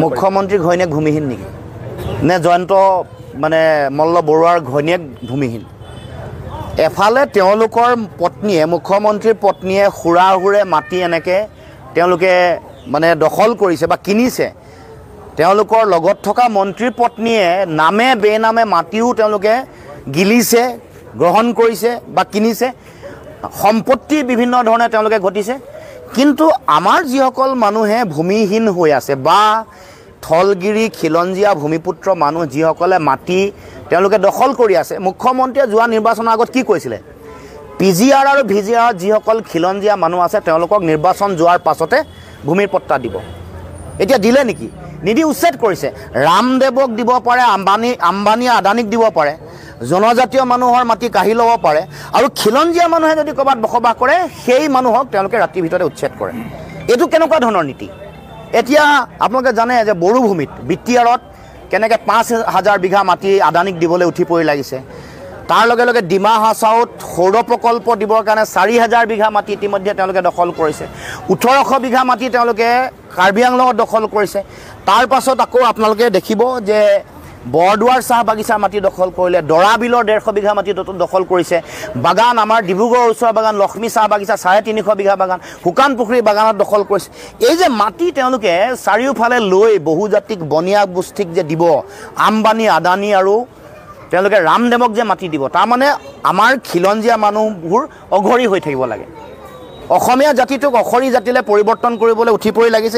মুখ্যমন্ত্ৰী ঘৈণীয়েক ভূমিহীন নেকি নে জয়ন্ত মানে মল্ল বৰুৱাৰ ঘৈণীয়েক ভূমিহীন এফালে তেওঁলোকৰ পত্নীয়ে মুখ্যমন্ত্ৰীৰ পত্নীয়ে খুৰাহুৰে মাটি এনেকৈ তেওঁলোকে মানে দখল কৰিছে বা কিনিছে তেওঁলোকৰ লগত থকা মন্ত্ৰীৰ পত্নীয়ে নামে বেনামে মাটিও তেওঁলোকে গিলিছে গ্ৰহণ কৰিছে বা কিনিছে সম্পত্তি বিভিন্ন ধৰণে তেওঁলোকে ঘটিছে কিন্তু আমাৰ যিসকল মানুহে ভূমিহীন হৈ আছে বা থলগিৰি খিলঞ্জীয়া ভূমিপুত্ৰ মানুহ যিসকলে মাটি তেওঁলোকে দখল কৰি আছে মুখ্যমন্ত্ৰীয়ে যোৱা নিৰ্বাচনৰ আগত কি কৈছিলে পিজিআৰ আৰু ভিজিআৰ যিসকল খিলঞ্জীয়া মানুহ আছে তেওঁলোকক নিৰ্বাচন যোৱাৰ পাছতে ভূমিৰ পট্টা দিব এতিয়া দিলে নেকি নিদি উচ্ছেদ কৰিছে ৰামদেৱক দিব পাৰে আম্বানী আদানীক দিব পাৰে জনজাতীয় মানুহৰ মাটি কাঢ়ি ল'ব পাৰে আৰু খিলঞ্জীয়া মানুহে যদি ক'ৰবাত বসবাস কৰে সেই মানুহক তেওঁলোকে ৰাতিৰ ভিতৰতে উচ্ছেদ কৰে এইটো কেনেকুৱা ধৰণৰ নীতি এতিয়া আপোনালোকে জানে যে বড়োভূমিত বিটিআৰত কেনেকৈ ৫,০০০ বিঘা মাটি আদানীক দিবলৈ উঠি পৰি লাগিছে তাৰ লগে লগে ডিমা হাছাওত সৌৰ প্ৰকল্প দিবৰ কাৰণে ৪,০০০ বিঘা মাটি ইতিমধ্যে তেওঁলোকে দখল কৰিছে ১৮০০ বিঘা মাটি তেওঁলোকে কাৰ্বি আংলঙত দখল কৰিছে তাৰ পাছত আকৌ আপোনালোকে দেখিব যে বৰদুৱাৰ চাহ বাগিচাৰ মাটি দখল কৰিলে দৰাবিলৰ ১৫০ বিঘা মাটি দখল কৰিছে বাগান আমাৰ ডিব্ৰুগড়ৰ ওচৰৰ বাগান লক্ষ্মী চাহ বাগিচা ৩৫০ বিঘা বাগান শুকান পুখুৰী বাগানত দখল কৰিছে এই যে মাটি তেওঁলোকে চাৰিওফালে লৈ বহুজাতিক বনিয়া গোষ্ঠীক যে দিব আম্বানী আদানী আৰু তেওঁলোকে ৰামদেৱক যে মাটি দিব তাৰমানে আমাৰ খিলঞ্জীয়া মানুহবোৰ অঘৰী হৈ থাকিব লাগে অসমীয়া জাতিটোক অখৰী জাতিলৈ পৰিৱৰ্তন কৰিবলৈ উঠি পৰি লাগিছে